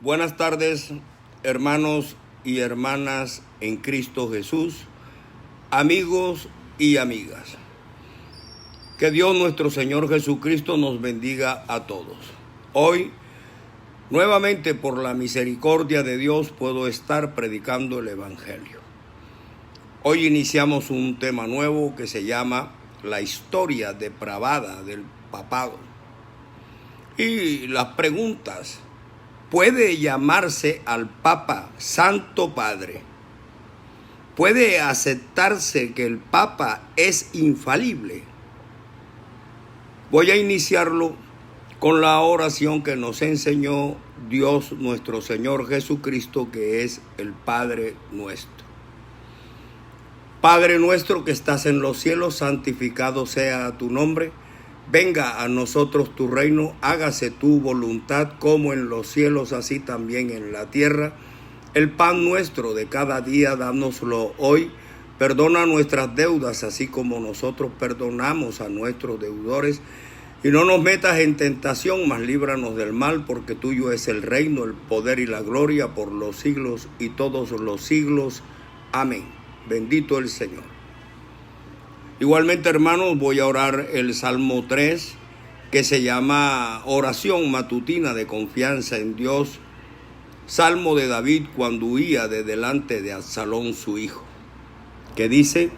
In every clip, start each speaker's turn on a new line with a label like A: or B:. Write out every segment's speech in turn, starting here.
A: Buenas tardes, hermanos y hermanas en Cristo Jesús, amigos y amigas. Que Dios nuestro Señor Jesucristo nos bendiga a todos. Hoy, nuevamente por la misericordia de Dios, puedo estar predicando el Evangelio. Hoy iniciamos un tema nuevo que se llama la historia depravada del papado. Y las preguntas: ¿puede llamarse al Papa Santo Padre? ¿Puede aceptarse que el Papa es infalible? Voy a iniciarlo con la oración que nos enseñó Dios nuestro Señor Jesucristo, que es el Padre nuestro. Padre nuestro que estás en los cielos, santificado sea tu nombre. Venga a nosotros tu reino, hágase tu voluntad como en los cielos, así también en la tierra. El pan nuestro de cada día, dánoslo hoy. Perdona nuestras deudas, así como nosotros perdonamos a nuestros deudores. Y no nos metas en tentación, mas líbranos del mal, porque tuyo es el reino, el poder y la gloria por los siglos y todos los siglos. Amén. Bendito el Señor. Igualmente, hermanos, voy a orar el Salmo 3, que se llama oración matutina de confianza en Dios. Salmo de David cuando huía de delante de Absalón su hijo, que dice: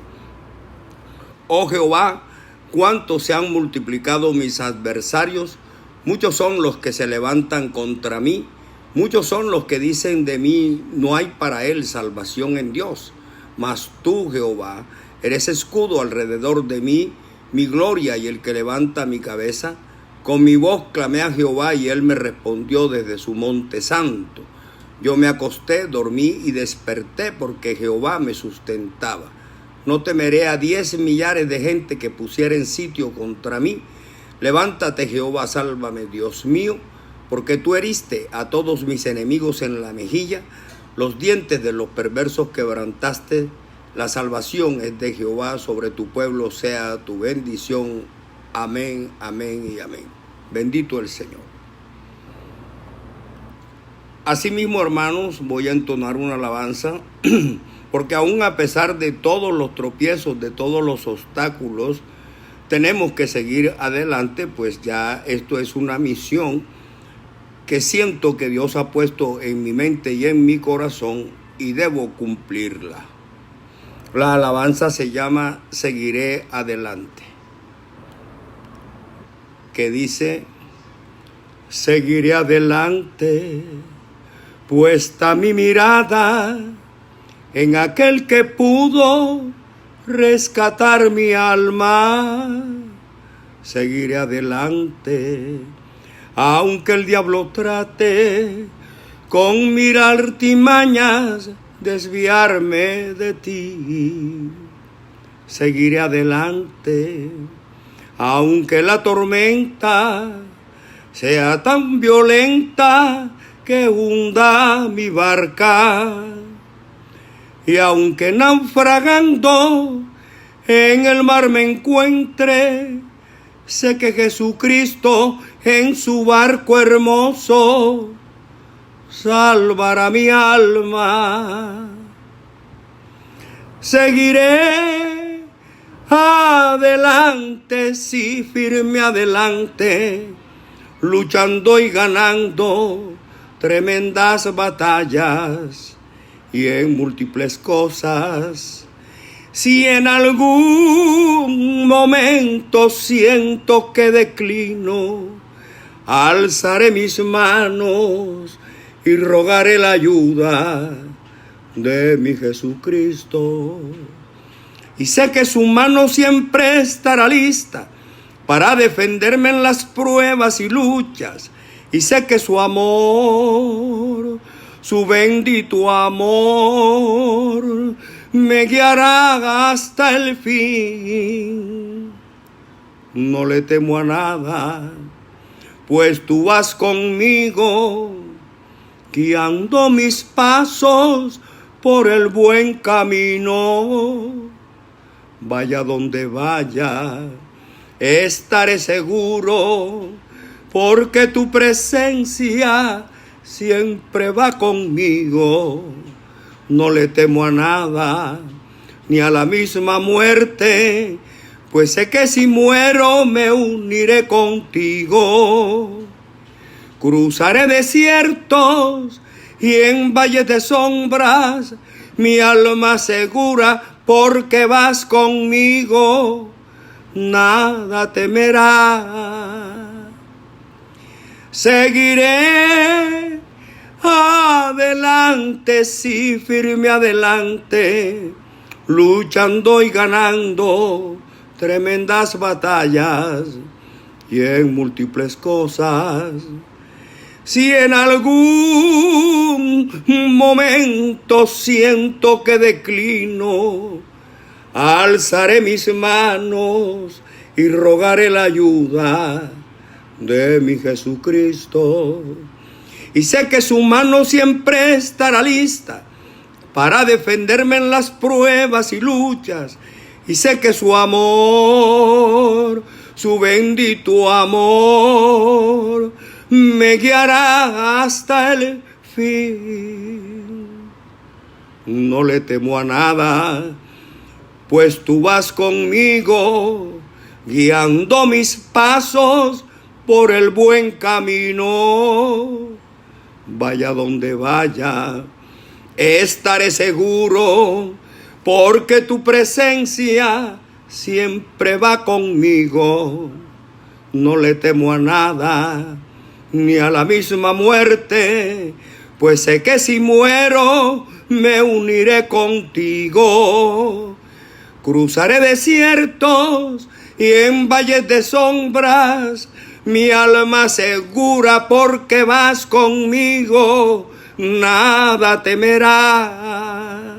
A: Oh Jehová, cuánto se han multiplicado mis adversarios, muchos son los que se levantan contra mí, muchos son los que dicen de mí, no hay para él salvación en Dios. Mas tú, Jehová, eres escudo alrededor de mí, mi gloria y el que levanta mi cabeza. Con mi voz clamé a Jehová y él me respondió desde su monte santo. Yo me acosté, dormí y desperté porque Jehová me sustentaba. No temeré a 10 millares de gente que pusieren sitio contra mí. Levántate, Jehová, sálvame, Dios mío, porque tú heriste a todos mis enemigos en la mejilla. Los dientes de los perversos quebrantaste. La salvación es de Jehová, sobre tu pueblo sea tu bendición. Amén, amén y amén. Bendito el Señor. Asimismo, hermanos, voy a entonar una alabanza, porque aún a pesar de todos los tropiezos, de todos los obstáculos, tenemos que seguir adelante, pues ya esto es una misión que siento que Dios ha puesto en mi mente y en mi corazón y debo cumplirla. La alabanza se llama Seguiré Adelante, que dice: seguiré adelante, puesta mi mirada en aquel que pudo rescatar mi alma. Seguiré adelante, aunque el diablo trate con mil artimañas desviarme de ti. Seguiré adelante, aunque la tormenta sea tan violenta que hunda mi barca. Y aunque naufragando en el mar me encuentre, sé que Jesucristo en su barco hermoso salvará mi alma. Seguiré adelante, sí, firme adelante, luchando y ganando tremendas batallas y en múltiples cosas. Si en algún momento siento que declino, alzaré mis manos y rogaré la ayuda de mi Jesucristo. Y sé que su mano siempre estará lista para defenderme en las pruebas y luchas. Y sé que su amor, su bendito amor, me guiará hasta el fin. No le temo a nada, pues tú vas conmigo, guiando mis pasos por el buen camino. Vaya donde vaya, estaré seguro, porque tu presencia siempre va conmigo. No le temo a nada, ni a la misma muerte, pues sé que si muero me uniré contigo. Cruzaré desiertos y en valles de sombras, mi alma segura porque vas conmigo, nada temerá. Seguiré adelante, sí, firme adelante, luchando y ganando tremendas batallas y en múltiples cosas. Si en algún momento siento que declino, alzaré mis manos y rogaré la ayuda de mi Jesucristo. Y sé que su mano siempre estará lista para defenderme en las pruebas y luchas. Y sé que su amor, su bendito amor, me guiará hasta el fin. No le temo a nada, pues tú vas conmigo, guiando mis pasos por el buen camino. Vaya donde vaya, estaré seguro, porque tu presencia siempre va conmigo. No le temo a nada, ni a la misma muerte, pues sé que si muero me uniré contigo. Cruzaré desiertos y en valles de sombras, mi alma segura porque vas conmigo, nada temerá.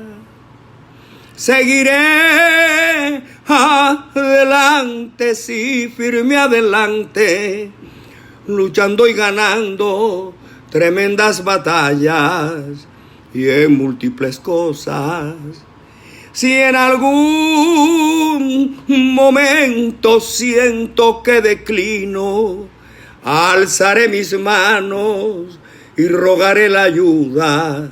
A: Seguiré adelante, sí, firme adelante, luchando y ganando tremendas batallas y en múltiples cosas. Si en algún momento siento que declino, alzaré mis manos y rogaré la ayuda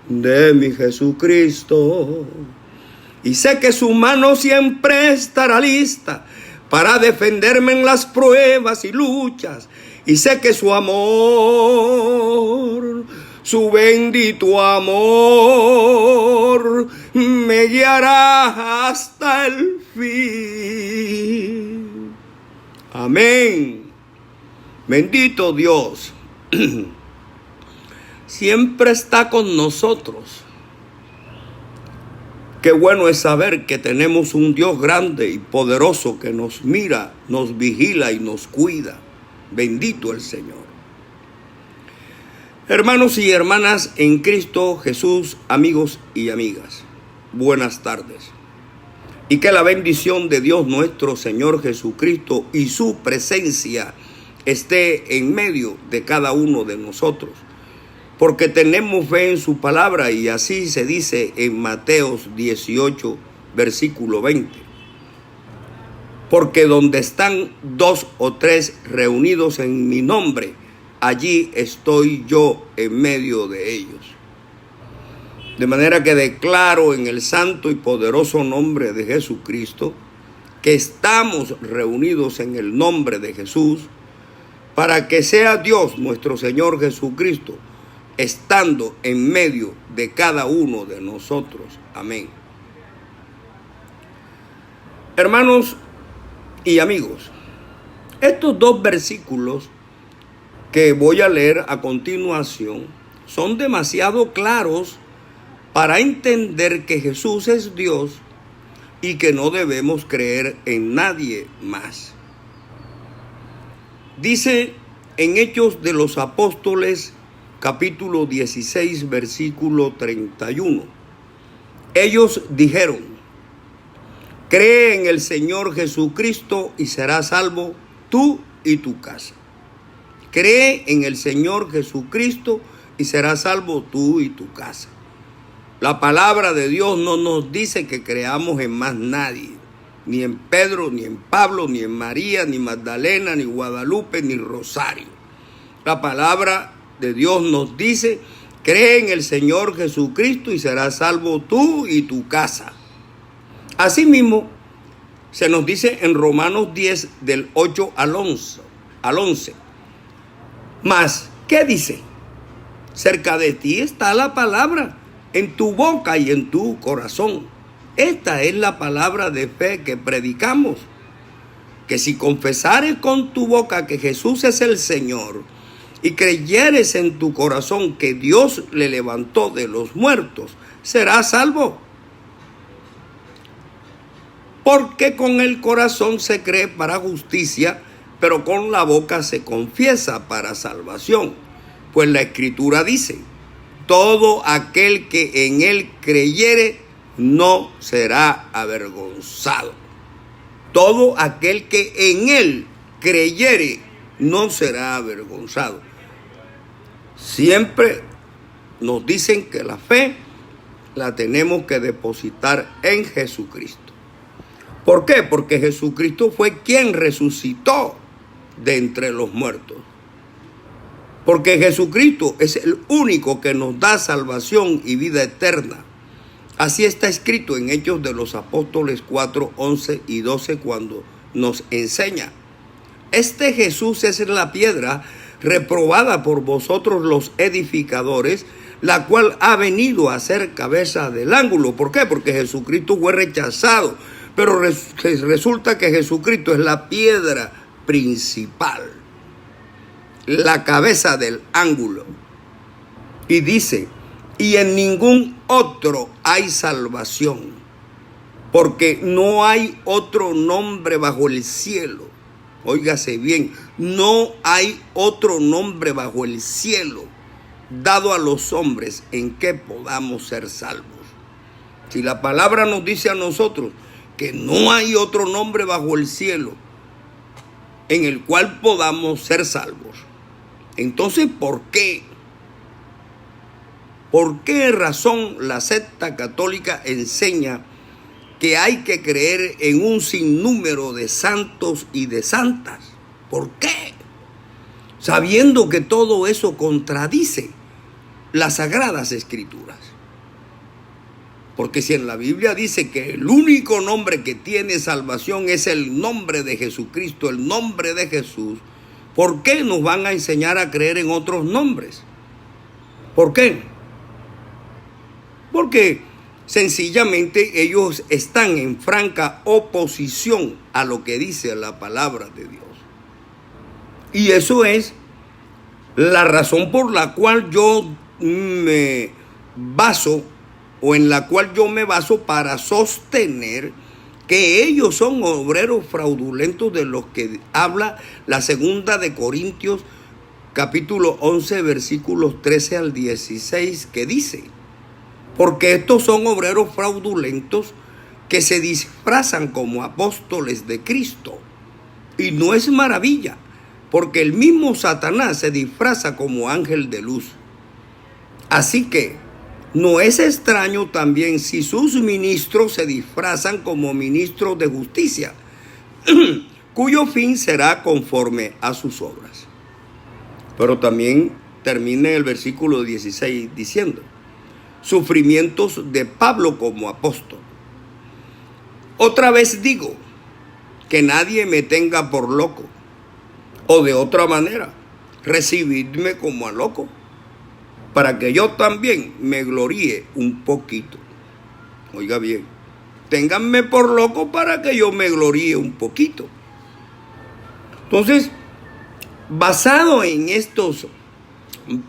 A: de mi Jesucristo. Y sé que su mano siempre estará lista para defenderme en las pruebas y luchas. Y sé que su amor, su bendito amor, me guiará hasta el fin. Amén. Bendito Dios. Siempre está con nosotros. Qué bueno es saber que tenemos un Dios grande y poderoso que nos mira, nos vigila y nos cuida. Bendito el Señor. Hermanos y hermanas en Cristo Jesús, amigos y amigas, buenas tardes. Y que la bendición de Dios nuestro Señor Jesucristo y su presencia esté en medio de cada uno de nosotros. Porque tenemos fe en su palabra y así se dice en Mateos 18, versículo 20. Porque donde están 2 o 3 reunidos en mi nombre, allí estoy yo en medio de ellos. De manera que declaro en el santo y poderoso nombre de Jesucristo que estamos reunidos en el nombre de Jesús para que sea Dios nuestro Señor Jesucristo estando en medio de cada uno de nosotros. Amén. Hermanos y amigos, estos 2 versículos que voy a leer a continuación son demasiado claros para entender que Jesús es Dios y que no debemos creer en nadie más. Dice en Hechos de los Apóstoles, capítulo 16, versículo 31. Ellos dijeron: cree en el Señor Jesucristo y serás salvo tú y tu casa. Cree en el Señor Jesucristo y serás salvo tú y tu casa. La palabra de Dios no nos dice que creamos en más nadie, ni en Pedro, ni en Pablo, ni en María, ni Magdalena, ni Guadalupe, ni Rosario. La palabra de Dios nos dice: cree en el Señor Jesucristo y serás salvo tú y tu casa. Asimismo, se nos dice en Romanos 10, del 8 al 11. Mas, ¿qué dice? Cerca de ti está la palabra, en tu boca y en tu corazón. Esta es la palabra de fe que predicamos, que si confesares con tu boca que Jesús es el Señor y creyeres en tu corazón que Dios le levantó de los muertos, serás salvo. Porque con el corazón se cree para justicia, pero con la boca se confiesa para salvación. Pues la Escritura dice: todo aquel que en él creyere no será avergonzado. Todo aquel que en él creyere no será avergonzado. Siempre nos dicen que la fe la tenemos que depositar en Jesucristo. ¿Por qué? Porque Jesucristo fue quien resucitó de entre los muertos. Porque Jesucristo es el único que nos da salvación y vida eterna. Así está escrito en Hechos de los Apóstoles 4, 11 y 12, cuando nos enseña: este Jesús es la piedra reprobada por vosotros los edificadores, la cual ha venido a ser cabeza del ángulo. ¿Por qué? Porque Jesucristo fue rechazado, pero resulta que Jesucristo es la piedra principal, la cabeza del ángulo. Y dice: y en ningún otro hay salvación, porque no hay otro nombre bajo el cielo. Óigase bien, no hay otro nombre bajo el cielo dado a los hombres en que podamos ser salvos. Si la palabra nos dice a nosotros que no hay otro nombre bajo el cielo en el cual podamos ser salvos, entonces, ¿por qué? ¿Por qué razón la secta católica enseña que hay que creer en un sinnúmero de santos y de santas? ¿Por qué? Sabiendo que todo eso contradice las Sagradas Escrituras. Porque si en la Biblia dice que el único nombre que tiene salvación es el nombre de Jesucristo, el nombre de Jesús, ¿por qué nos van a enseñar a creer en otros nombres? ¿Por qué? Porque sencillamente ellos están en franca oposición a lo que dice la palabra de Dios. Y eso es la razón por la cual yo me baso, o en la cual yo me baso para sostener que ellos son obreros fraudulentos, de los que habla la segunda de Corintios, capítulo 11, versículos 13 al 16, que dice: porque estos son obreros fraudulentos que se disfrazan como apóstoles de Cristo. Y no es maravilla, porque el mismo Satanás se disfraza como ángel de luz. Así que no es extraño también si sus ministros se disfrazan como ministros de justicia, cuyo fin será conforme a sus obras. Pero también termina el versículo 16 diciendo: sufrimientos de Pablo como apóstol. Otra vez digo, que nadie me tenga por loco, o de otra manera, recibidme como a loco, para que yo también me gloríe un poquito. Oiga bien, ténganme por loco para que yo me gloríe un poquito. Entonces, basado en estos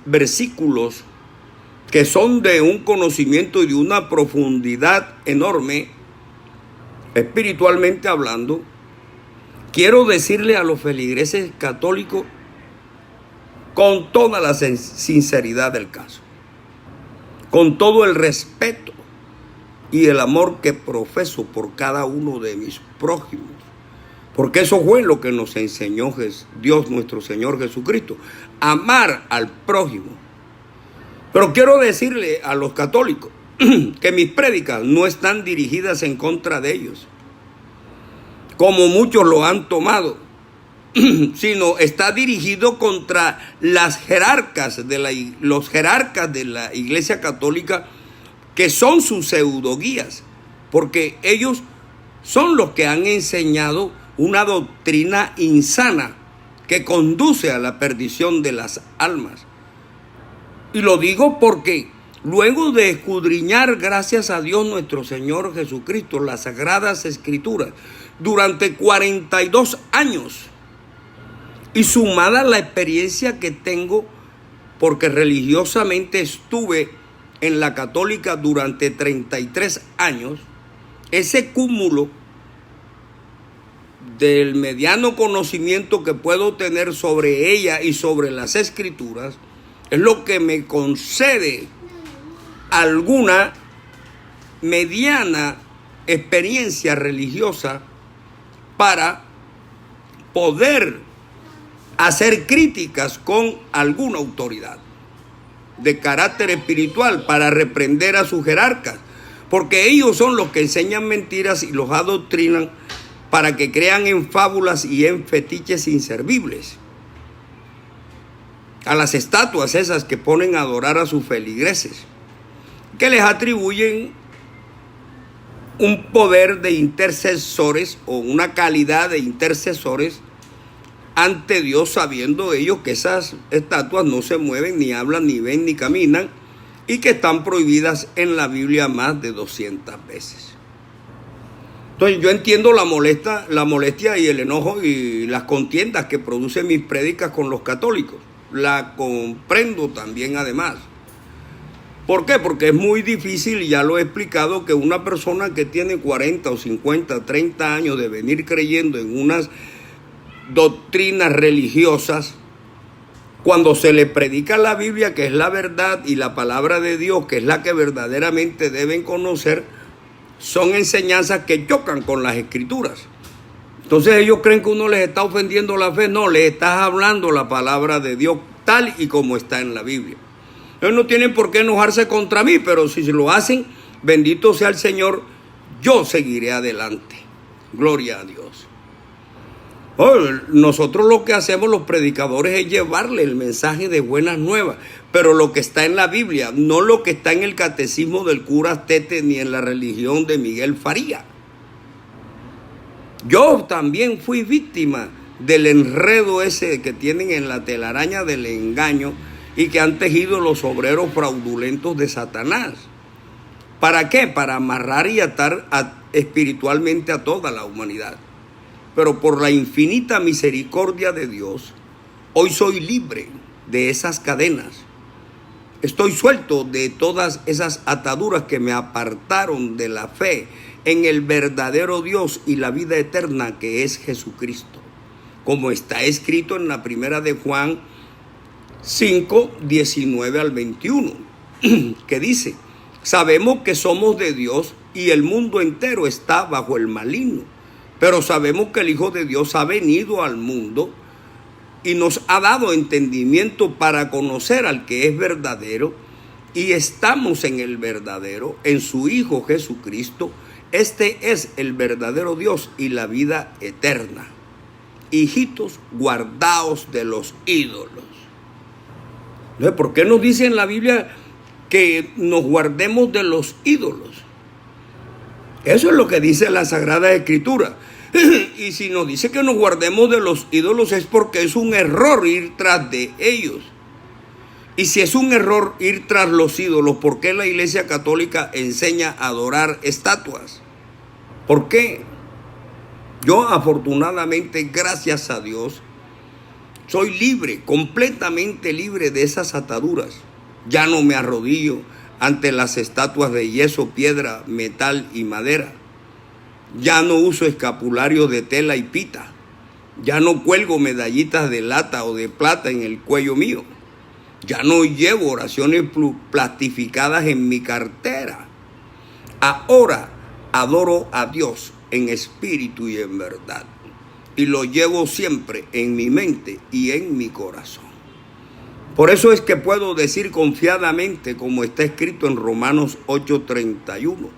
A: versículos, que son de un conocimiento y de una profundidad enorme, espiritualmente hablando, quiero decirle a los feligreses católicos con toda la sinceridad del caso, con todo el respeto y el amor que profeso por cada uno de mis prójimos, porque eso fue lo que nos enseñó Dios nuestro Señor Jesucristo: amar al prójimo. Pero quiero decirle a los católicos que mis prédicas no están dirigidas en contra de ellos, como muchos lo han tomado, sino está dirigido contra los jerarcas de la Iglesia Católica, que son sus pseudoguías, porque ellos son los que han enseñado una doctrina insana que conduce a la perdición de las almas. Y lo digo porque luego de escudriñar, gracias a Dios nuestro Señor Jesucristo, las Sagradas Escrituras durante 42 años, y sumada la experiencia que tengo, porque religiosamente estuve en la católica durante 33 años, ese cúmulo del mediano conocimiento que puedo tener sobre ella y sobre las Escrituras es lo que me concede alguna mediana experiencia religiosa para poder hacer críticas con alguna autoridad de carácter espiritual, para reprender a sus jerarcas, porque ellos son los que enseñan mentiras y los adoctrinan para que crean en fábulas y en fetiches inservibles. A las estatuas esas que ponen a adorar a sus feligreses, que les atribuyen un poder de intercesores o una calidad de intercesores ante Dios, sabiendo ellos que esas estatuas no se mueven, ni hablan, ni ven, ni caminan, y que están prohibidas en la Biblia más de 200 veces. Entonces yo entiendo la molestia y el enojo y las contiendas que producen mis prédicas con los católicos. La comprendo también además. ¿Por qué? Porque es muy difícil, y ya lo he explicado, que una persona que tiene 40 o 50, 30 años de venir creyendo en unas doctrinas religiosas, cuando se le predica la Biblia, que es la verdad, y la palabra de Dios, que es la que verdaderamente deben conocer, son enseñanzas que chocan con las Escrituras. Entonces ellos creen que uno les está ofendiendo la fe. No, les estás hablando la palabra de Dios tal y como está en la Biblia. Ellos no tienen por qué enojarse contra mí, pero si se lo hacen, bendito sea el Señor, yo seguiré adelante. Gloria a Dios. Nosotros lo que hacemos los predicadores es llevarle el mensaje de buenas nuevas, pero lo que está en la Biblia, no lo que está en el catecismo del cura Astete ni en la religión de Miguel Faría. Yo también fui víctima del enredo ese que tienen en la telaraña del engaño y que han tejido los obreros fraudulentos de Satanás. ¿Para qué? Para amarrar y atar espiritualmente a toda la humanidad. Pero por la infinita misericordia de Dios, hoy soy libre de esas cadenas. Estoy suelto de todas esas ataduras que me apartaron de la fe en el verdadero Dios y la vida eterna que es Jesucristo. Como está escrito en la primera de Juan 5, 19 al 21, que dice: sabemos que somos de Dios y el mundo entero está bajo el maligno. Pero sabemos que el Hijo de Dios ha venido al mundo y nos ha dado entendimiento para conocer al que es verdadero, y estamos en el verdadero, en su Hijo Jesucristo. Este es el verdadero Dios y la vida eterna. Hijitos, guardaos de los ídolos. ¿Por qué nos dice en la Biblia que nos guardemos de los ídolos? Eso es lo que dice la Sagrada Escritura. Y si nos dice que nos guardemos de los ídolos es porque es un error ir tras de ellos. Y si es un error ir tras los ídolos, ¿por qué la Iglesia Católica enseña a adorar estatuas? ¿Por qué? Yo afortunadamente, gracias a Dios, soy libre, completamente libre de esas ataduras. Ya no me arrodillo ante las estatuas de yeso, piedra, metal y madera. Ya no uso escapularios de tela y pita. Ya no cuelgo medallitas de lata o de plata en el cuello mío. Ya no llevo oraciones plastificadas en mi cartera. Ahora adoro a Dios en espíritu y en verdad. Y lo llevo siempre en mi mente y en mi corazón. Por eso es que puedo decir confiadamente, como está escrito en Romanos 8:31,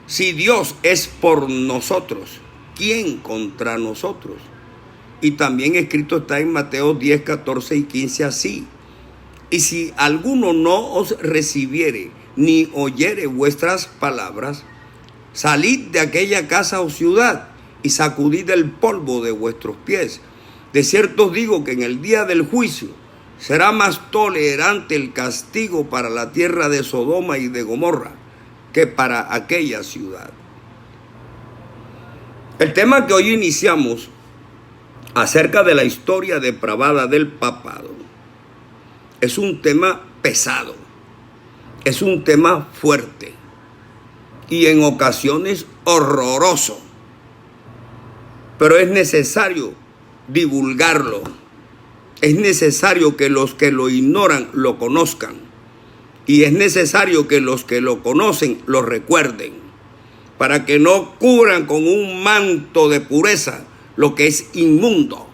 A: si Dios es por nosotros, ¿quién contra nosotros? Y también escrito está en Mateo 10, 14 y 15 así: y si alguno no os recibiere ni oyere vuestras palabras, salid de aquella casa o ciudad y sacudid el polvo de vuestros pies. De cierto os digo que en el día del juicio será más tolerante el castigo para la tierra de Sodoma y de Gomorra que para aquella ciudad. El tema que hoy iniciamos acerca de la historia depravada del papado es un tema pesado, es un tema fuerte y en ocasiones horroroso, pero es necesario divulgarlo, es necesario que los que lo ignoran lo conozcan y es necesario que los que lo conocen lo recuerden, para que no cubran con un manto de pureza lo que es inmundo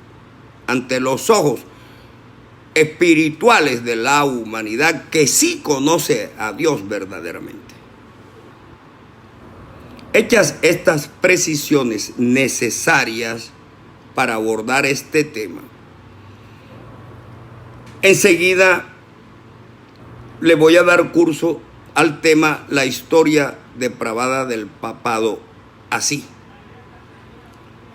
A: ante los ojos espirituales de la humanidad que sí conoce a Dios verdaderamente. Hechas estas precisiones necesarias para abordar este tema, enseguida le voy a dar curso al tema la historia depravada del papado así.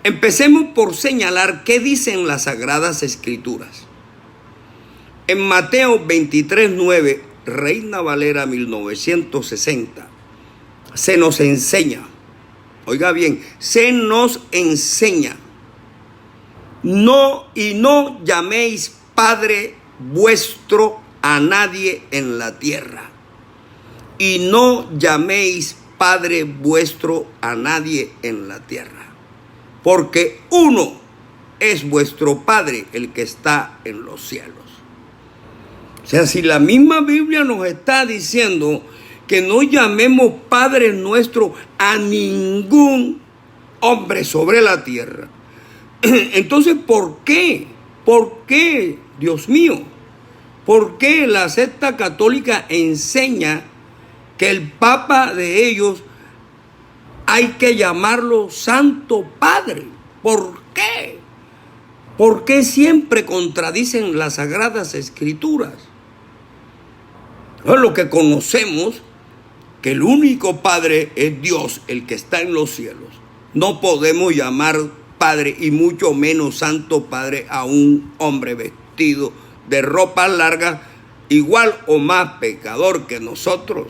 A: Empecemos por señalar qué dicen las Sagradas Escrituras. En Mateo 23:9, Reina Valera 1960, se nos enseña, oiga bien, se nos enseña: no llaméis Padre vuestro a nadie en la tierra, y no llaméis Padre vuestro a nadie en la tierra, porque uno es vuestro Padre, el que está en los cielos. O sea, si la misma Biblia nos está diciendo que no llamemos Padre nuestro a ningún hombre sobre la tierra, entonces, ¿por qué? ¿Por qué, Dios mío? ¿Por qué la secta católica enseña que el Papa de ellos hay que llamarlo Santo Padre? ¿Por qué? ¿Por qué siempre contradicen las Sagradas Escrituras? Lo que conocemos, que el único Padre es Dios, el que está en los cielos. No podemos llamar Padre y mucho menos Santo Padre a un hombre vestido de ropas largas, igual o más pecador que nosotros.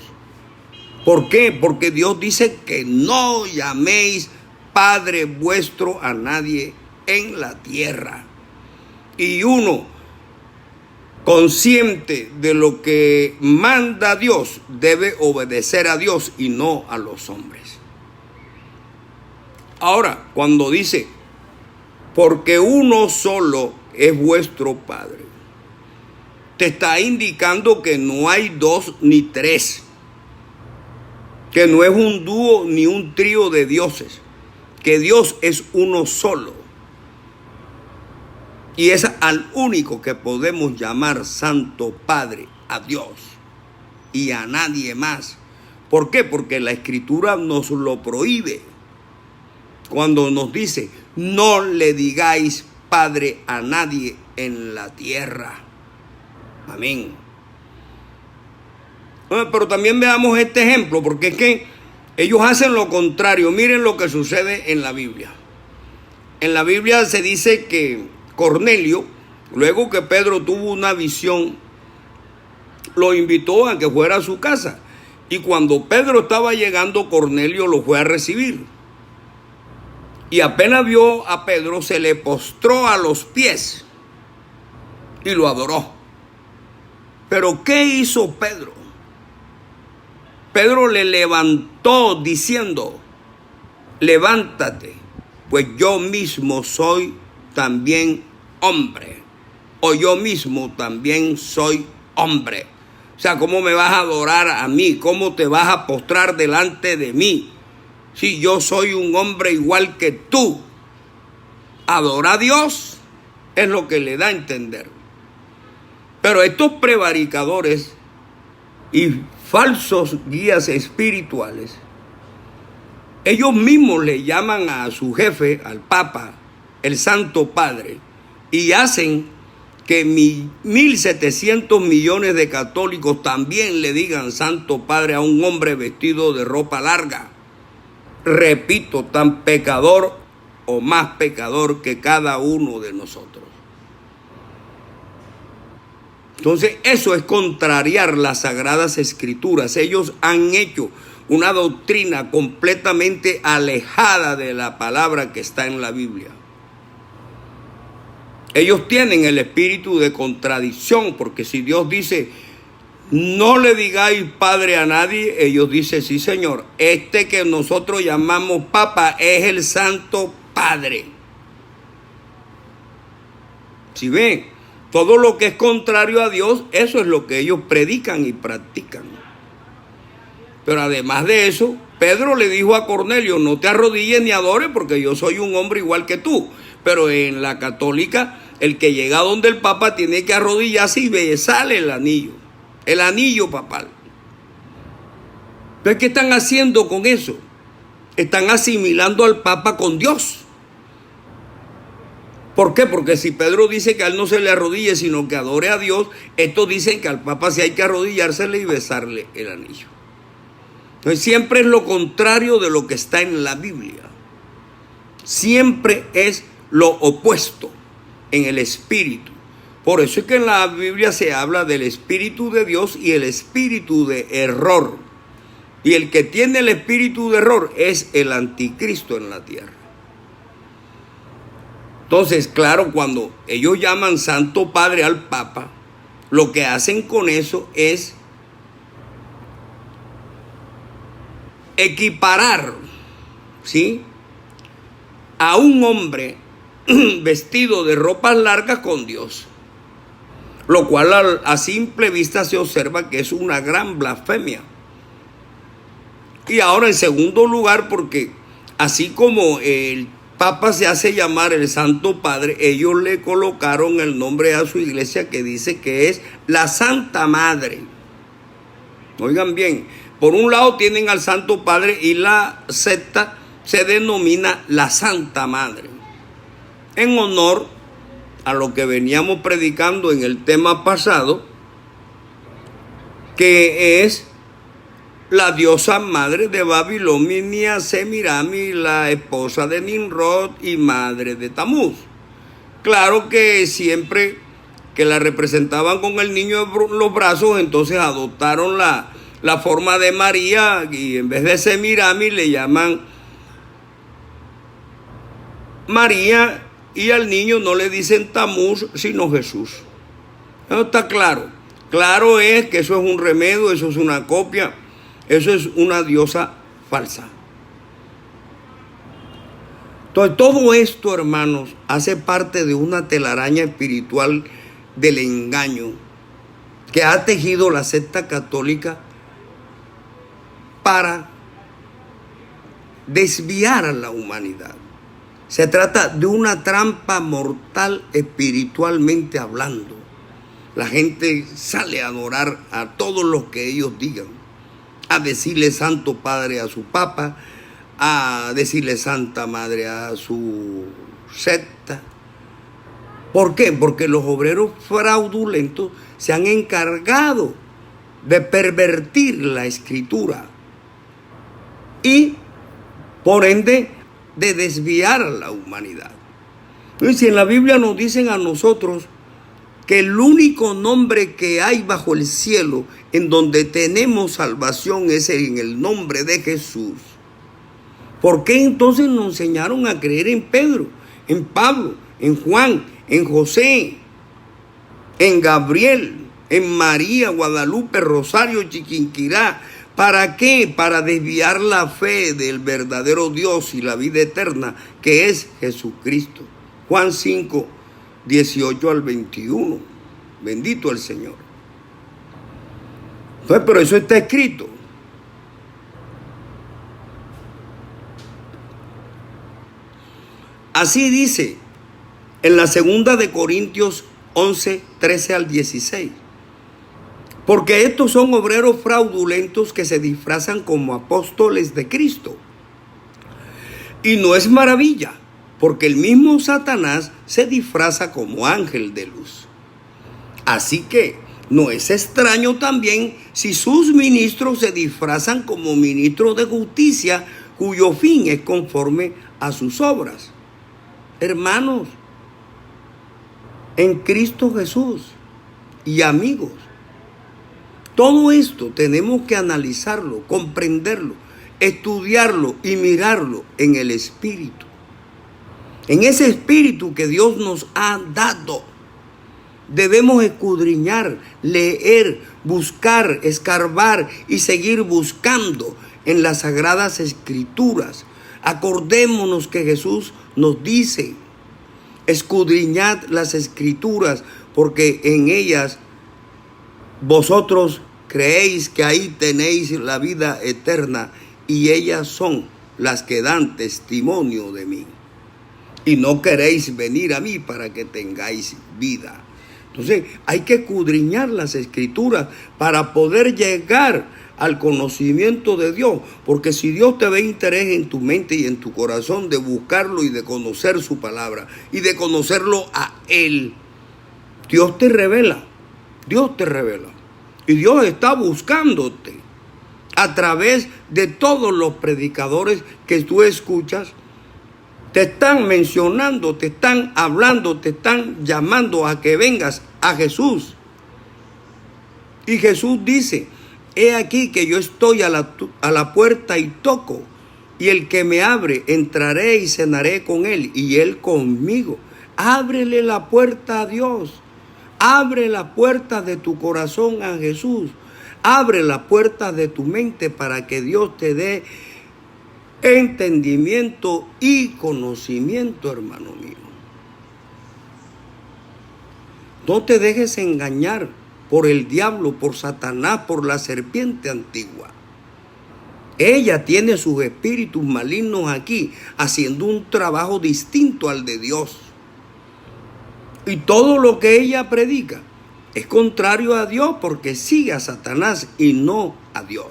A: ¿Por qué? Porque Dios dice que no llaméis Padre vuestro a nadie en la tierra. Y uno, consciente de lo que manda Dios, debe obedecer a Dios y no a los hombres. Ahora, cuando dice, porque uno solo es vuestro Padre, te está indicando que no hay dos ni tres, que no es un dúo ni un trío de dioses, que Dios es uno solo. Y es al único que podemos llamar Santo Padre, a Dios, y a nadie más. ¿Por qué? Porque la Escritura nos lo prohíbe. Cuando nos dice, no le digáis Padre a nadie en la tierra. Amén. Bueno, pero también veamos este ejemplo, porque es que ellos hacen lo contrario. Miren lo que sucede en la Biblia. En la Biblia se dice que Cornelio, luego que Pedro tuvo una visión, lo invitó a que fuera a su casa. Y cuando Pedro estaba llegando, Cornelio lo fue a recibir. Y apenas vio a Pedro, se le postró a los pies y lo adoró. Pero ¿qué hizo Pedro? Pedro le levantó diciendo, levántate, pues yo mismo soy también hombre, o yo mismo también soy hombre. O sea, ¿cómo me vas a adorar a mí? ¿Cómo te vas a postrar delante de mí? Si yo soy un hombre igual que tú. Adora a Dios es lo que le da a entender. Pero estos prevaricadores y falsos guías espirituales, ellos mismos le llaman a su jefe, al Papa, el Santo Padre, y hacen que 1.700 millones de católicos también le digan Santo Padre a un hombre vestido de ropa larga. Repito, tan pecador o más pecador que cada uno de nosotros. Entonces, eso es contrariar las Sagradas Escrituras. Ellos han hecho una doctrina completamente alejada de la palabra que está en la Biblia. Ellos tienen el espíritu de contradicción, porque si Dios dice, no le digáis Padre a nadie, ellos dicen, sí Señor, este que nosotros llamamos Papa es el Santo Padre. Si ven, todo lo que es contrario a Dios, eso es lo que ellos predican y practican. Pero además de eso, Pedro le dijo a Cornelio, no te arrodilles ni adores porque yo soy un hombre igual que tú. Pero en la católica, el que llega donde el Papa tiene que arrodillarse y besarle el anillo papal. Entonces, ¿qué están haciendo con eso? Están asimilando al Papa con Dios. ¿Por qué? Porque si Pedro dice que a él no se le arrodille, sino que adore a Dios, estos dicen que al Papa sí hay que arrodillársele y besarle el anillo. Entonces siempre es lo contrario de lo que está en la Biblia. Siempre es lo opuesto en el espíritu. Por eso es que en la Biblia se habla del espíritu de Dios y el espíritu de error. Y el que tiene el espíritu de error es el anticristo en la tierra. Entonces, claro, cuando ellos llaman Santo Padre al Papa, lo que hacen con eso es equiparar, ¿sí?, a un hombre vestido de ropas largas con Dios, lo cual a simple vista se observa que es una gran blasfemia. Y ahora, en segundo lugar, porque así como el Papa se hace llamar el Santo Padre, ellos le colocaron el nombre a su iglesia que dice que es la Santa Madre. Oigan bien, por un lado tienen al Santo Padre y la secta se denomina la Santa Madre, en honor a lo que veníamos predicando en el tema pasado, que es la diosa madre de Babilonia, Semiramis, la esposa de Nimrod y madre de Tamuz. Claro que siempre que la representaban con el niño en los brazos, entonces adoptaron la forma de María y en vez de Semiramis le llaman María y al niño no le dicen Tamuz sino Jesús. Eso está claro. Claro es que eso es un remedio, eso es una copia. Eso es una diosa falsa. Entonces, todo esto, hermanos, hace parte de una telaraña espiritual del engaño que ha tejido la secta católica para desviar a la humanidad. Se trata de una trampa mortal espiritualmente hablando. La gente sale a adorar a todos los que ellos digan, a decirle Santo Padre a su Papa, a decirle Santa Madre a su secta. ¿Por qué? Porque los obreros fraudulentos se han encargado de pervertir la Escritura y, por ende, de desviar a la humanidad. Entonces, si en la Biblia nos dicen a nosotros que el único nombre que hay bajo el cielo en donde tenemos salvación es en el nombre de Jesús, ¿por qué entonces nos enseñaron a creer en Pedro, en Pablo, en Juan, en José, en Gabriel, en María, Guadalupe, Rosario, Chiquinquirá? ¿Para qué? Para desviar la fe del verdadero Dios y la vida eterna, que es Jesucristo. Juan 5, 18 al 21. Bendito el Señor. Entonces, pero eso está escrito. Así dice en la segunda de Corintios 11, 13 al 16. Porque estos son obreros fraudulentos que se disfrazan como apóstoles de Cristo. Y no es maravilla, porque el mismo Satanás se disfraza como ángel de luz. Así que no es extraño también si sus ministros se disfrazan como ministros de justicia, cuyo fin es conforme a sus obras. Hermanos, en Cristo Jesús y amigos, todo esto tenemos que analizarlo, comprenderlo, estudiarlo y mirarlo en el Espíritu. En ese Espíritu que Dios nos ha dado, debemos escudriñar, leer, buscar, escarbar y seguir buscando en las Sagradas Escrituras. Acordémonos que Jesús nos dice: escudriñad las Escrituras, porque en ellas vosotros creéis que ahí tenéis la vida eterna, y ellas son las que dan testimonio de mí. Y no queréis venir a mí para que tengáis vida. Entonces hay que escudriñar las Escrituras para poder llegar al conocimiento de Dios. Porque si Dios te ve interés en tu mente y en tu corazón de buscarlo y de conocer su palabra y de conocerlo a Él, Dios te revela. Dios te revela. Y Dios está buscándote a través de todos los predicadores que tú escuchas. Te están mencionando, te están hablando, te están llamando a que vengas a Jesús. Y Jesús dice: he aquí que yo estoy a la puerta y toco, y el que me abre, entraré y cenaré con él, y él conmigo. Ábrele la puerta a Dios. Abre la puerta de tu corazón a Jesús. Abre la puerta de tu mente para que Dios te dé entendimiento y conocimiento, hermano mío. No te dejes engañar por el diablo, por Satanás, por la serpiente antigua. Ella tiene sus espíritus malignos aquí, haciendo un trabajo distinto al de Dios. Y todo lo que ella predica es contrario a Dios, porque sigue a Satanás y no a Dios.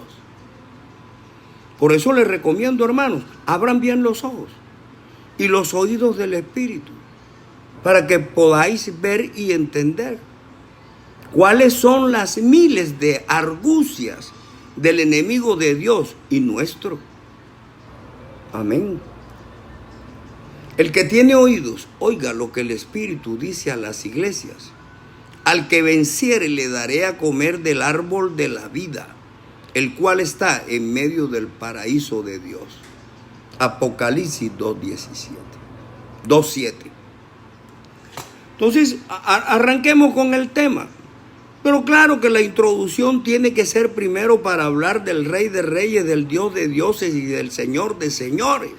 A: Por eso les recomiendo, hermanos, abran bien los ojos y los oídos del Espíritu, para que podáis ver y entender cuáles son las miles de argucias del enemigo de Dios y nuestro. Amén. El que tiene oídos, oiga lo que el Espíritu dice a las iglesias. Al que venciere le daré a comer del árbol de la vida, el cual está en medio del paraíso de Dios. Apocalipsis 2:7. Entonces, arranquemos con el tema. Pero claro que la introducción tiene que ser primero para hablar del Rey de Reyes, del Dios de dioses y del Señor de señores.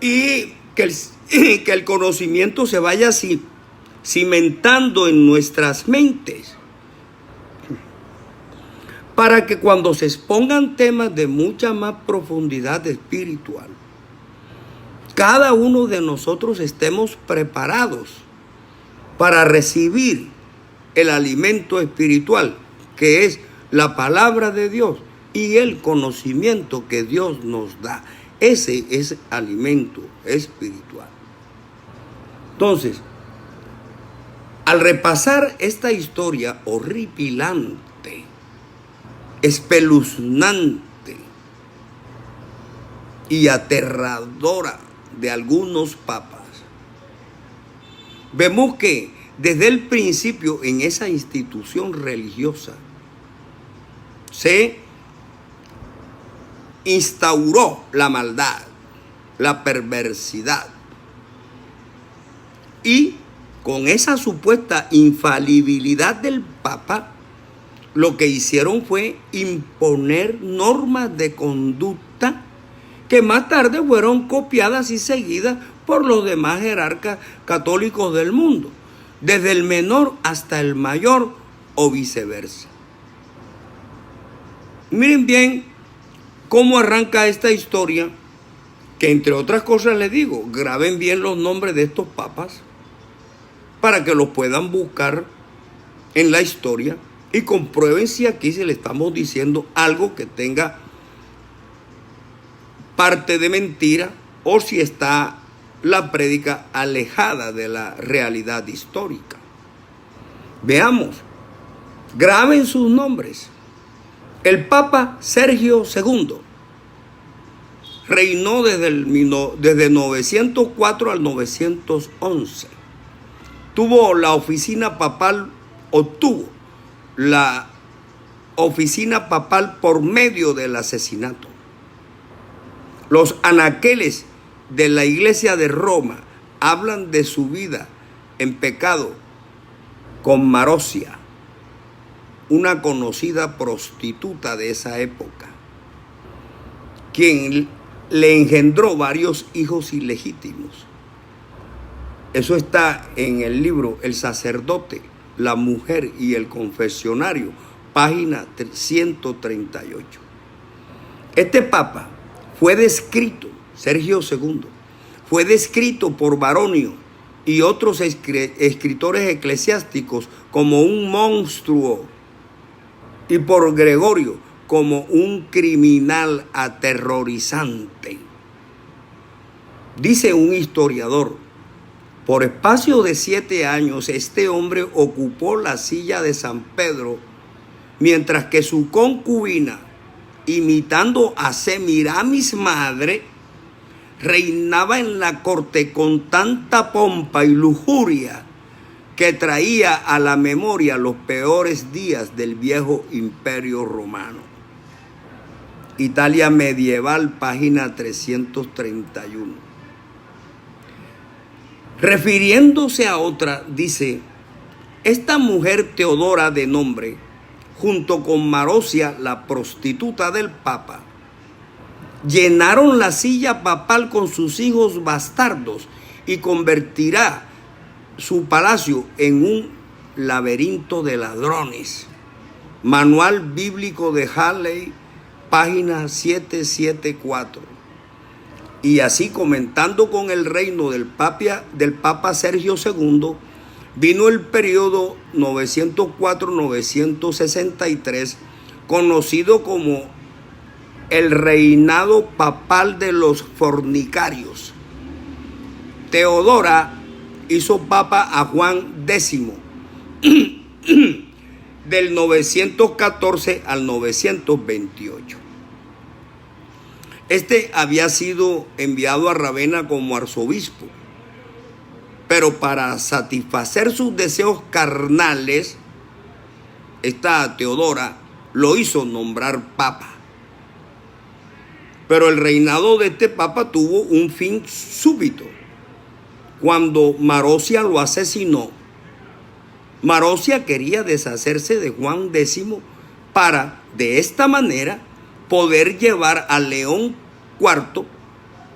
A: Y que el conocimiento se vaya cimentando en nuestras mentes, para que cuando se expongan temas de mucha más profundidad espiritual, cada uno de nosotros estemos preparados para recibir el alimento espiritual, que es la palabra de Dios y el conocimiento que Dios nos da. Ese es alimento espiritual. Entonces, al repasar esta historia horripilante, espeluznante y aterradora de algunos papas, vemos que desde el principio en esa institución religiosa se instauró la maldad, la perversidad, y con esa supuesta infalibilidad del Papa, lo que hicieron fue imponer normas de conducta que más tarde fueron copiadas y seguidas por los demás jerarcas católicos del mundo, desde el menor hasta el mayor o viceversa. Miren bien cómo arranca esta historia, que entre otras cosas les digo, graben bien los nombres de estos papas para que los puedan buscar en la historia y comprueben si aquí se le estamos diciendo algo que tenga parte de mentira o si está la prédica alejada de la realidad histórica. Veamos, graben sus nombres. El Papa Sergio II reinó desde 904 al 911. Tuvo la oficina papal, obtuvo la oficina papal por medio del asesinato. Los anaqueles de la Iglesia de Roma hablan de su vida en pecado con Marosia, una conocida prostituta de esa época, quien le engendró varios hijos ilegítimos. Eso está en el libro El sacerdote, la mujer y el confesionario, página 138. Este papa fue descrito, Sergio II, fue descrito por Baronio y otros escritores eclesiásticos como un monstruo y por Gregorio como un criminal aterrorizante. Dice un historiador, por espacio de 7 años este hombre ocupó la silla de San Pedro, mientras que su concubina, imitando a Semiramis madre, reinaba en la corte con tanta pompa y lujuria que traía a la memoria los peores días del viejo imperio romano. Italia medieval, página 331. Refiriéndose a otra, dice, esta mujer Teodora de nombre, junto con Marosia, la prostituta del Papa, llenaron la silla papal con sus hijos bastardos y convertirá su palacio en un laberinto de ladrones. Manual bíblico de Halley, página 774. Y así, comentando con el reino del Papa Sergio II, vino el periodo 904-963, conocido como el reinado papal de los fornicarios. Teodora hizo papa a Juan X del 914 al 928. Este había sido enviado a Ravenna como arzobispo, pero para satisfacer sus deseos carnales, esta Teodora lo hizo nombrar papa. Pero el reinado de este papa tuvo un fin súbito. Cuando Marosia lo asesinó, Marosia quería deshacerse de Juan X para, de esta manera, poder llevar a León IV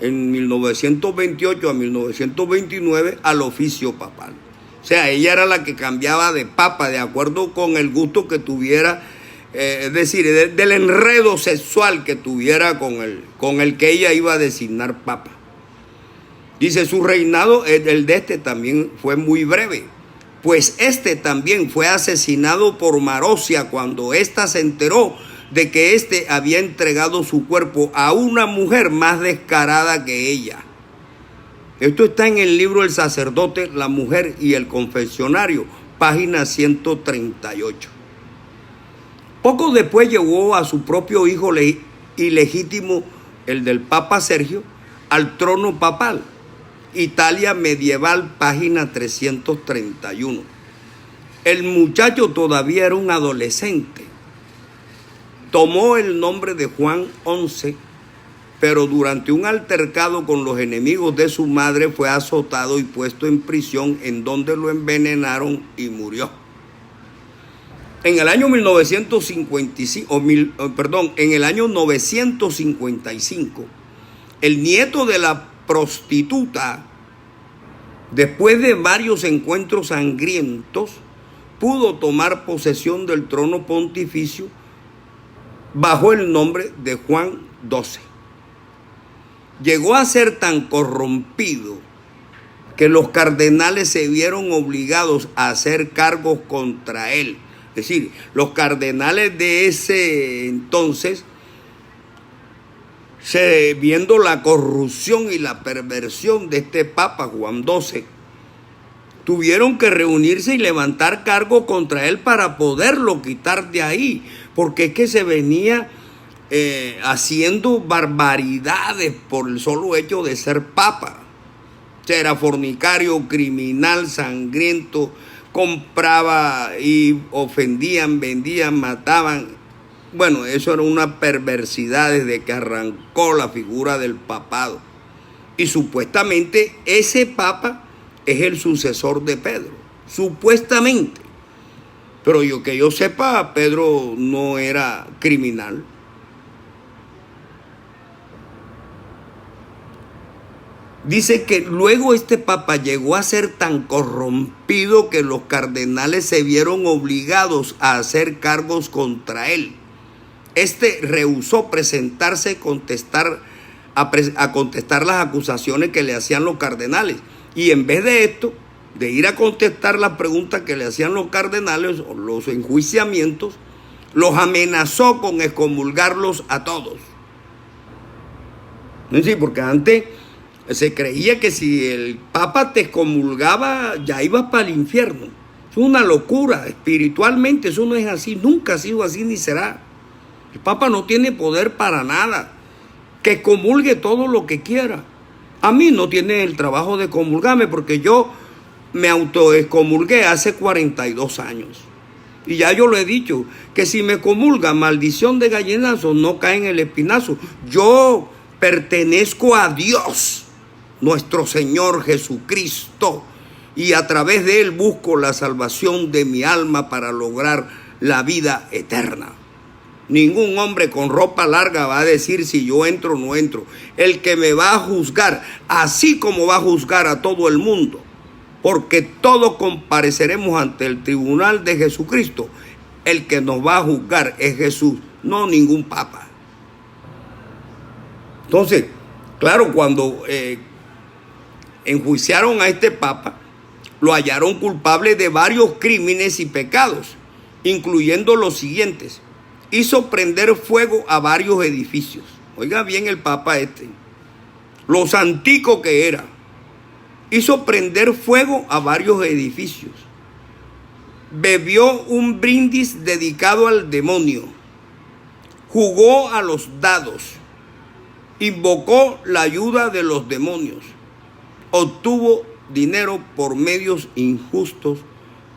A: en 1928 a 1929 al oficio papal. O sea, ella era la que cambiaba de papa de acuerdo con el gusto que tuviera, es decir, del enredo sexual que tuviera con el que ella iba a designar papa. Dice, su reinado, el de este también fue muy breve, pues este también fue asesinado por Marosia cuando ésta se enteró de que éste había entregado su cuerpo a una mujer más descarada que ella. Esto está en el libro El sacerdote, la mujer y el confesionario, página 138. Poco después llevó a su propio hijo ilegítimo, el del Papa Sergio, al trono papal. Italia medieval, página 331. El muchacho todavía era un adolescente. Tomó el nombre de Juan XI, pero durante un altercado con los enemigos de su madre fue azotado y puesto en prisión, en donde lo envenenaron y murió. En el año 955, el nieto de la prostituta, después de varios encuentros sangrientos, pudo tomar posesión del trono pontificio bajo el nombre de Juan XII. Llegó a ser tan corrompido que los cardenales se vieron obligados a hacer cargos contra él. Es decir, los cardenales de ese entonces viendo la corrupción y la perversión de este Papa Juan XII, tuvieron que reunirse y levantar cargo contra él para poderlo quitar de ahí, porque es que se venía haciendo barbaridades por el solo hecho de ser papa. O sea, era fornicario, criminal, sangriento, compraba y ofendían, vendían, mataban. Bueno, eso era una perversidad desde que arrancó la figura del papado. Y supuestamente ese papa es el sucesor de Pedro, supuestamente. Pero que yo sepa, Pedro no era criminal. Dice que luego este papa llegó a ser tan corrompido que los cardenales se vieron obligados a hacer cargos contra él. Este rehusó presentarse a contestar las acusaciones que le hacían los cardenales. Y en vez de esto, de ir a contestar las preguntas que le hacían los cardenales, o los enjuiciamientos, los amenazó con excomulgarlos a todos. Sí, porque antes se creía que si el Papa te excomulgaba, ya ibas para el infierno. Es una locura, espiritualmente eso no es así, nunca ha sido así ni será. El Papa no tiene poder para nada, que excomulgue todo lo que quiera. A mí no tiene el trabajo de comulgarme porque yo me autoexcomulgué hace 42 años. Y ya yo lo he dicho, que si me comulga maldición de gallinazo, no cae en el espinazo. Yo pertenezco a Dios, nuestro Señor Jesucristo, y a través de Él busco la salvación de mi alma para lograr la vida eterna. Ningún hombre con ropa larga va a decir si yo entro o no entro. El que me va a juzgar, así como va a juzgar a todo el mundo, porque todos compareceremos ante el tribunal de Jesucristo. El que nos va a juzgar es Jesús, no ningún papa. Entonces, claro, cuando enjuiciaron a este papa, lo hallaron culpable de varios crímenes y pecados, incluyendo los siguientes: hizo prender fuego a varios edificios. Oiga bien el papa lo santico que era. Hizo prender fuego a varios edificios. Bebió un brindis dedicado al demonio. Jugó a los dados. Invocó la ayuda de los demonios. Obtuvo dinero por medios injustos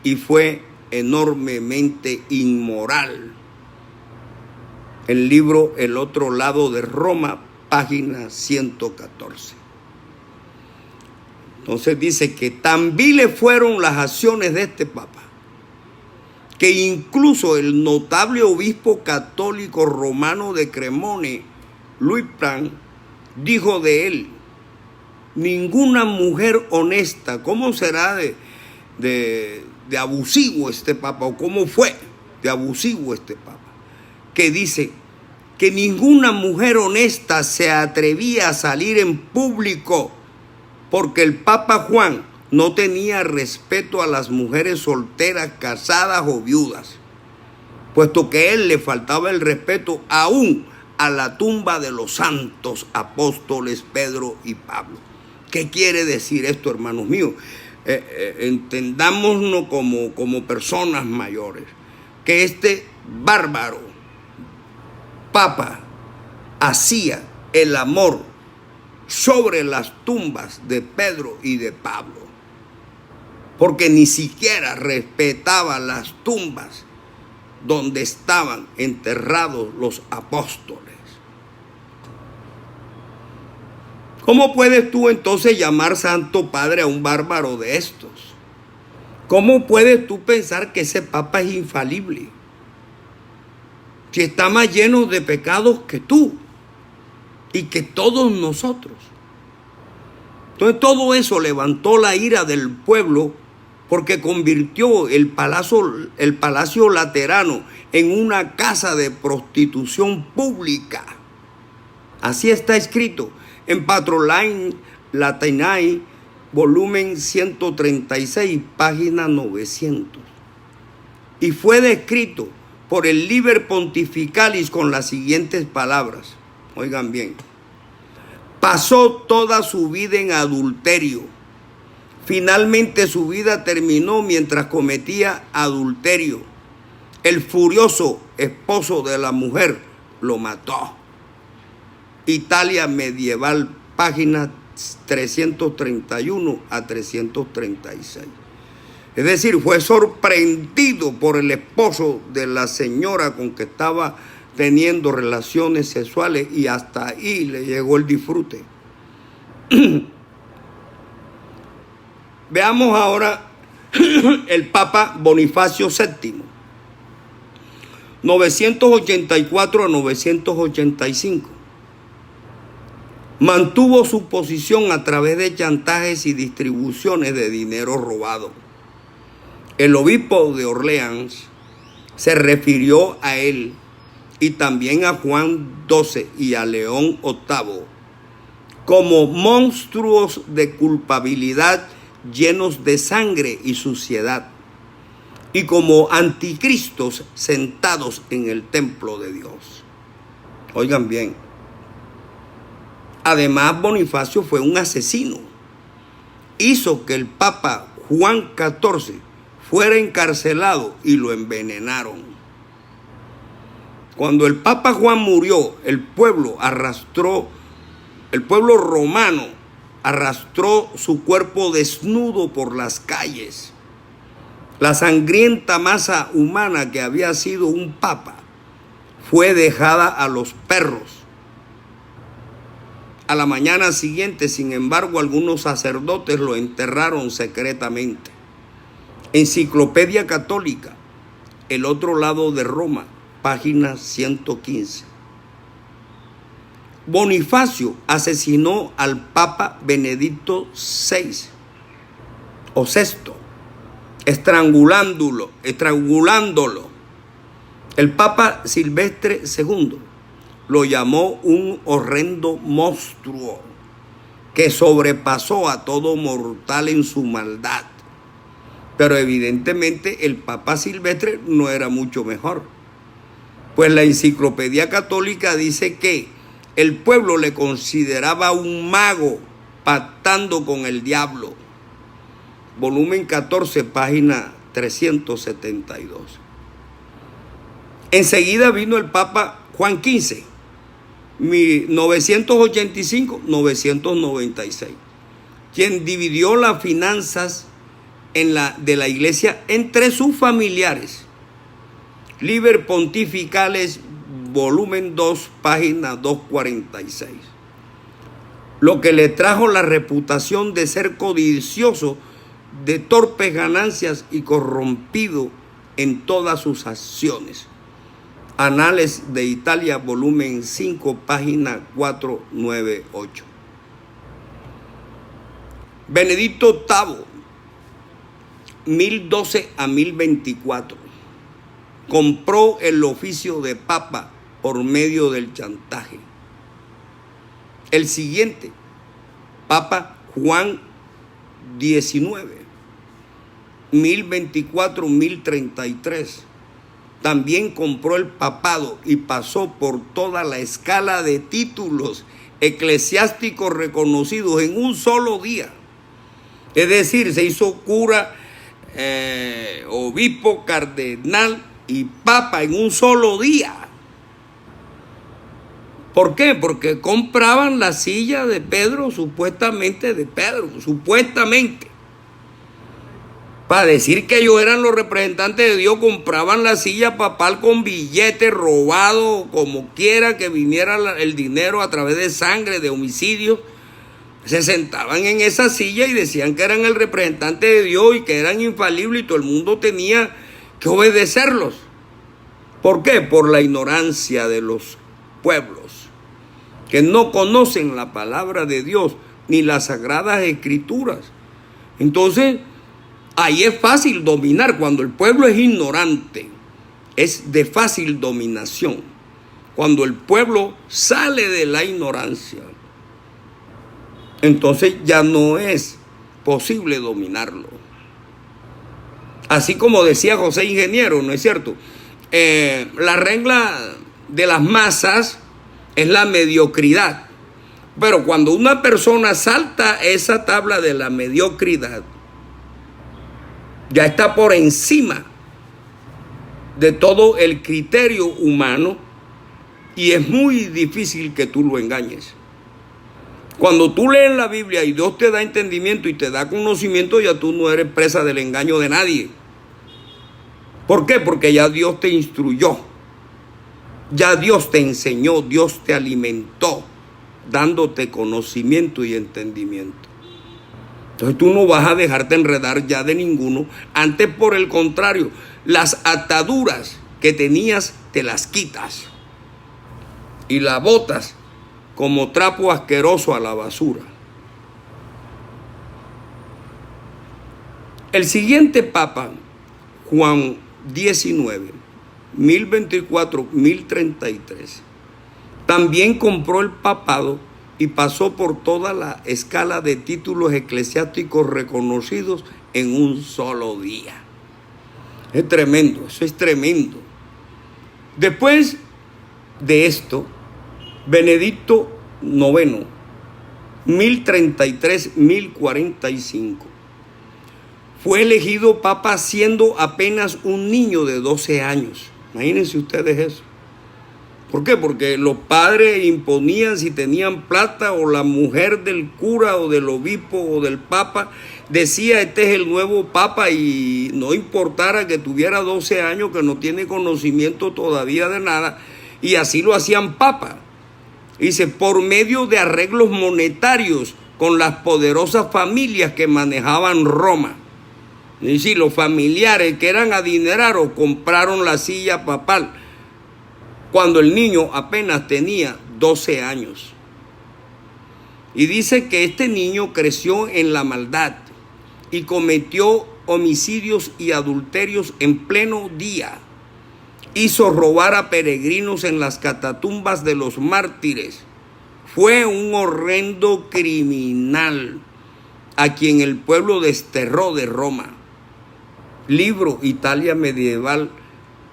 A: y fue enormemente inmoral. El libro El otro lado de Roma, página 114. Entonces dice que tan viles fueron las acciones de este papa, que incluso el notable obispo católico romano de Cremone, Luis Pran, dijo de él: ninguna mujer honesta. ¿Cómo será de abusivo este papa? ¿O cómo fue de abusivo este papa? Que dice que ninguna mujer honesta se atrevía a salir en público porque el Papa Juan no tenía respeto a las mujeres solteras, casadas o viudas, puesto que él le faltaba el respeto aún a la tumba de los santos apóstoles Pedro y Pablo. ¿Qué quiere decir esto, hermanos míos? Entendámonos como personas mayores, que este bárbaro papa hacía el amor sobre las tumbas de Pedro y de Pablo, porque ni siquiera respetaba las tumbas donde estaban enterrados los apóstoles. ¿Cómo puedes tú entonces llamar Santo Padre a un bárbaro de estos? ¿Cómo puedes tú pensar que ese papa es infalible si está más lleno de pecados que tú y que todos nosotros? Entonces todo eso levantó la ira del pueblo, porque convirtió el Palacio Laterano en una casa de prostitución pública. Así está escrito en Patrolain Latinae, volumen 136, página 900. Y fue descrito por el Liber Pontificalis con las siguientes palabras. Oigan bien: Pasó toda su vida en adulterio. Finalmente su vida terminó mientras cometía adulterio. El furioso esposo de la mujer lo mató. Italia medieval, páginas 331 a 336. Es decir, fue sorprendido por el esposo de la señora con que estaba teniendo relaciones sexuales y hasta ahí le llegó el disfrute. Veamos ahora el Papa Bonifacio VII, 984 a 985. Mantuvo su posición a través de chantajes y distribuciones de dinero robado. El obispo de Orleans se refirió a él y también a Juan XII y a León VIII como monstruos de culpabilidad llenos de sangre y suciedad, y como anticristos sentados en el templo de Dios. Oigan bien, además Bonifacio fue un asesino. Hizo que el Papa Juan XIV fuera encarcelado y lo envenenaron. Cuando el Papa Juan murió, el pueblo romano arrastró su cuerpo desnudo por las calles. La sangrienta masa humana que había sido un papa fue dejada a los perros. A la mañana siguiente, sin embargo, algunos sacerdotes lo enterraron secretamente. Enciclopedia Católica, El otro lado de Roma, página 115. Bonifacio asesinó al Papa Benedicto VI, estrangulándolo. El Papa Silvestre II lo llamó un horrendo monstruo que sobrepasó a todo mortal en su maldad. Pero evidentemente el Papa Silvestre no era mucho mejor, pues la Enciclopedia Católica dice que el pueblo le consideraba un mago pactando con el diablo. Volumen 14, página 372. Enseguida vino el Papa Juan XV, 985-996, quien dividió las finanzas de la iglesia entre sus familiares. Liber Pontificales, volumen 2, página 246. Lo que le trajo la reputación de ser codicioso, de torpes ganancias y corrompido en todas sus acciones. Anales de Italia, volumen 5, página 498. Benedicto VIII, 1012 a 1024. Compró el oficio de papa por medio del chantaje. El siguiente, Papa Juan XIX, 1024-1033, también compró el papado y pasó por toda la escala de títulos eclesiásticos reconocidos en un solo día. Es decir, se hizo cura, obispo, cardenal y papa en un solo día. ¿Por qué? Porque compraban la silla de Pedro, supuestamente. Para decir que ellos eran los representantes de Dios, compraban la silla papal con billetes robados, como quiera que viniera el dinero a través de sangre, de homicidios. Se sentaban en esa silla y decían que eran el representante de Dios y que eran infalibles y todo el mundo tenía que obedecerlos. ¿Por qué? Por la ignorancia de los pueblos, que no conocen la palabra de Dios ni las sagradas escrituras. Entonces, ahí es fácil dominar. Cuando el pueblo es ignorante, es de fácil dominación. Cuando el pueblo sale de la ignorancia, entonces ya no es posible dominarlo. Así como decía José Ingeniero, ¿no es cierto? La regla de las masas es la mediocridad, Pero cuando una persona salta esa tabla de la mediocridad, ya está por encima de todo el criterio humano y es muy difícil que tú lo engañes. Cuando tú lees la Biblia y Dios te da entendimiento y te da conocimiento, ya tú no eres presa del engaño de nadie. ¿Por qué? Porque ya Dios te instruyó, ya Dios te enseñó, Dios te alimentó, dándote conocimiento y entendimiento. Entonces tú no vas a dejarte enredar ya de ninguno. Antes, por el contrario, las ataduras que tenías te las quitas y las botas como trapo asqueroso a la basura. El siguiente papa, Juan XIX, 1024-1033, también compró el papado y pasó por toda la escala de títulos eclesiásticos reconocidos en un solo día. Es tremendo, eso es tremendo. Después de esto, Benedicto IX, 1033-1045, fue elegido papa siendo apenas un niño de 12 años. Imagínense ustedes eso. ¿Por qué? Porque los padres imponían si tenían plata, o la mujer del cura o del obispo o del papa decía: este es el nuevo papa, y no importara que tuviera 12 años, que no tiene conocimiento todavía de nada, y así lo hacían papa. Dice, por medio de arreglos monetarios con las poderosas familias que manejaban Roma. Y decir, los familiares que eran adinerados compraron la silla papal cuando el niño apenas tenía 12 años. Y dice que este niño creció en la maldad y cometió homicidios y adulterios en pleno día. Hizo robar a peregrinos en las catatumbas de los mártires. Fue un horrendo criminal a quien el pueblo desterró de Roma. Libro Italia Medieval,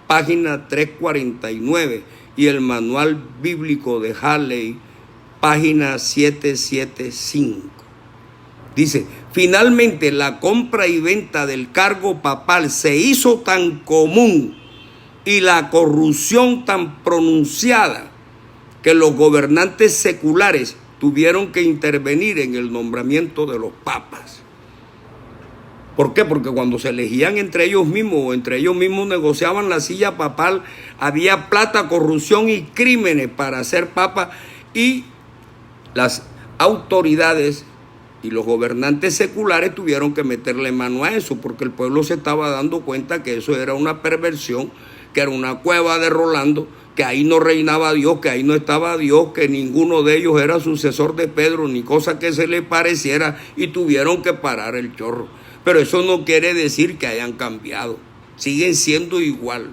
A: página 349, y el Manual Bíblico de Halley, página 775. Dice, finalmente la compra y venta del cargo papal se hizo tan común y la corrupción tan pronunciada que los gobernantes seculares tuvieron que intervenir en el nombramiento de los papas. ¿Por qué? Porque cuando se elegían entre ellos mismos, o entre ellos mismos negociaban la silla papal, había plata, corrupción y crímenes para ser papa, y las autoridades y los gobernantes seculares tuvieron que meterle mano a eso, porque el pueblo se estaba dando cuenta que eso era una perversión, que era una cueva de Rolando, que ahí no reinaba Dios, que ahí no estaba Dios, que ninguno de ellos era sucesor de Pedro, ni cosa que se le pareciera, y tuvieron que parar el chorro. Pero eso no quiere decir que hayan cambiado, siguen siendo igual.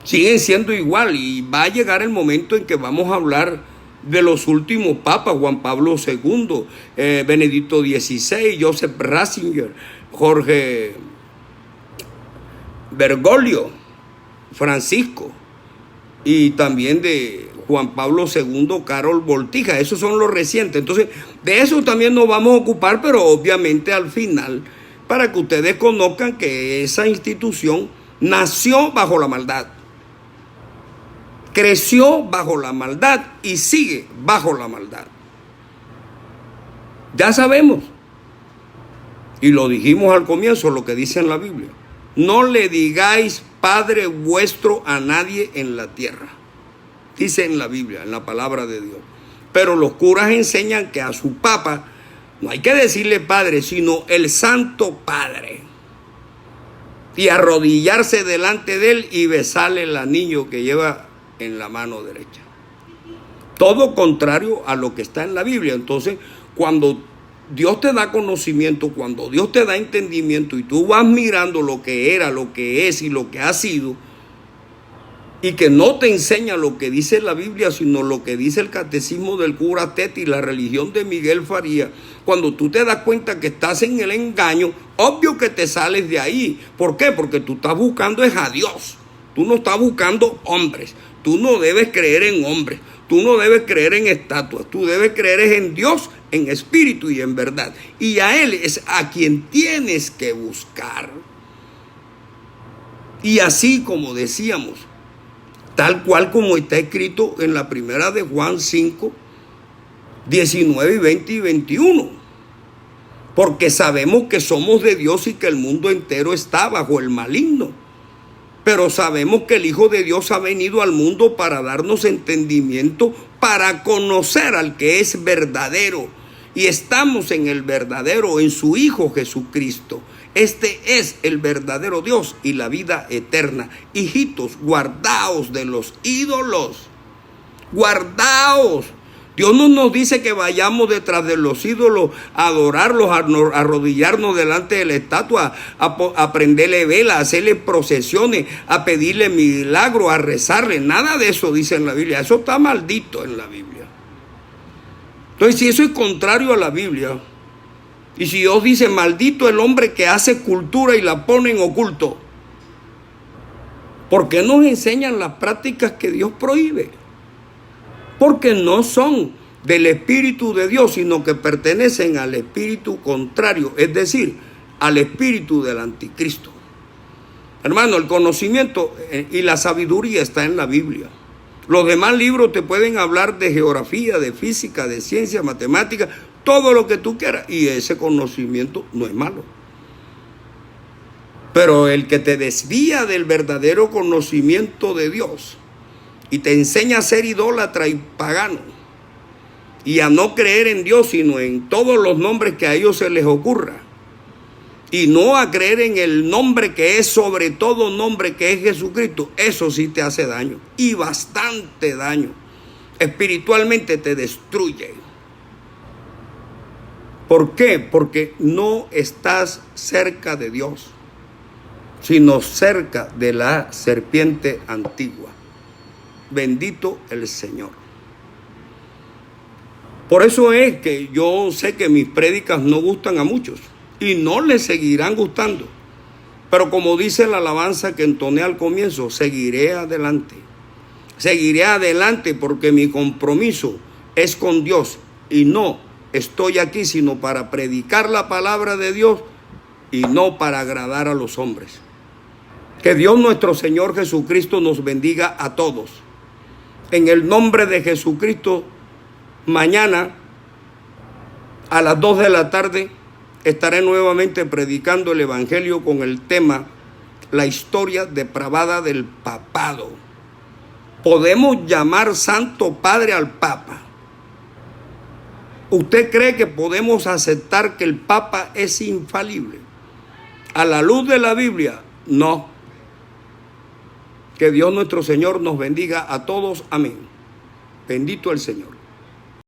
A: Siguen siendo igual, y va a llegar el momento en que vamos a hablar de los últimos papas: Juan Pablo II, Benedicto XVI, Joseph Ratzinger, Jorge Bergoglio, Francisco, y también de Juan Pablo II, Karol Wojtyła. Esos son los recientes. Entonces, de eso también nos vamos a ocupar, pero obviamente al final, para que ustedes conozcan que esa institución nació bajo la maldad, creció bajo la maldad y sigue bajo la maldad. Ya sabemos, y lo dijimos al comienzo, lo que dice en la Biblia: no le digáis Padre vuestro a nadie en la tierra. Dice en la Biblia, en la palabra de Dios. Pero los curas enseñan que a su papa no hay que decirle Padre, sino el Santo Padre, y arrodillarse delante de él y besarle el anillo que lleva en la mano derecha. Todo contrario a lo que está en la Biblia. Entonces, cuando Dios te da conocimiento, cuando Dios te da entendimiento, y tú vas mirando lo que era, lo que es y lo que ha sido, y que no te enseña lo que dice la Biblia, sino lo que dice el catecismo del cura Teti y la religión de Miguel Faría, cuando tú te das cuenta que estás en el engaño, obvio que te sales de ahí. ¿Por qué? Porque tú estás buscando es a Dios. Tú no estás buscando hombres, Tú no debes creer en hombres, tú no debes creer en estatuas, tú debes creer en Dios, en espíritu y en verdad. Y a Él es a quien tienes que buscar. Y así como decíamos, tal cual como está escrito en la primera de Juan 5, 19 y 20 y 21. Porque sabemos que somos de Dios y que el mundo entero está bajo el maligno. Pero sabemos que el Hijo de Dios ha venido al mundo para darnos entendimiento, para conocer al que es verdadero. Y estamos en el verdadero, en su Hijo Jesucristo. Este es el verdadero Dios y la vida eterna. Hijitos, guardaos de los ídolos. Guardaos. Dios no nos dice que vayamos detrás de los ídolos a adorarlos, a arrodillarnos delante de la estatua, a prenderle vela, a hacerle procesiones, a pedirle milagros, a rezarle. Nada de eso dice en la Biblia. Eso está maldito en la Biblia. Entonces, si eso es contrario a la Biblia, y si Dios dice, maldito el hombre que hace cultura y la pone en oculto, ¿por qué nos enseñan las prácticas que Dios prohíbe? Porque no son del Espíritu de Dios, sino que pertenecen al espíritu contrario, es decir, al espíritu del anticristo. Hermano, el conocimiento y la sabiduría está en la Biblia. Los demás libros te pueden hablar de geografía, de física, de ciencia, matemática, todo lo que tú quieras, y ese conocimiento no es malo. Pero el que te desvía del verdadero conocimiento de Dios y te enseña a ser idólatra y pagano y a no creer en Dios sino en todos los nombres que a ellos se les ocurra, y no a creer en el nombre que es sobre todo nombre, que es Jesucristo, eso sí te hace daño, y bastante daño. Espiritualmente te destruye. ¿Por qué? Porque no estás cerca de Dios, sino cerca de la serpiente antigua. Bendito el Señor. Por eso es que yo sé que mis prédicas no gustan a muchos y no les seguirán gustando. Pero como dice la alabanza que entoné al comienzo, seguiré adelante. Seguiré adelante porque mi compromiso es con Dios y no estoy aquí sino para predicar la palabra de Dios y no para agradar a los hombres. Que Dios nuestro Señor Jesucristo nos bendiga a todos. En el nombre de Jesucristo, mañana a las 2 de la tarde estaré nuevamente predicando el Evangelio con el tema la historia depravada del papado. Podemos llamar Santo Padre al Papa. ¿Usted cree que podemos aceptar que el Papa es infalible? A la luz de la Biblia, no. Que Dios nuestro Señor nos bendiga a todos. Amén. Bendito el Señor.